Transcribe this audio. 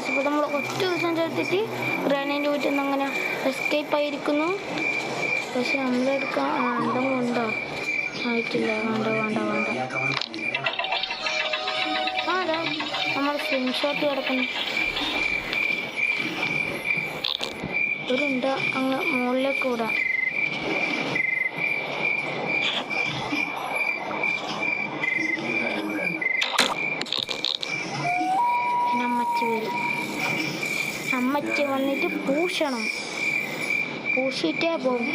Guys. ഇപ്പോൾ നമ്മൾ ഒറ്റ ദിവസം ചേർത്തിട്ട് ഗ്രാനൈൻ്റെ വീട്ടിൽ നിന്ന് അങ്ങനെ എസ്കേപ്പ് ആയിരിക്കുന്നു. പക്ഷെ നമ്മളെടുക്കാൻ എന്തെങ്കിലും ഉണ്ടോ? ആയിട്ടില്ല. വേണ്ട വേണ്ട വേണ്ട. അതെ നമ്മൾ സ്ക്രീൻഷോട്ട് കിടക്കുന്നു. ഒരുണ്ട് അങ്ങ് മുകളിലേക്ക് വിടാം. അമ്മച്ചി വരും. അമ്മച്ചി വന്നിട്ട് പൂശണം. പൂശിയിട്ടേ പോകും.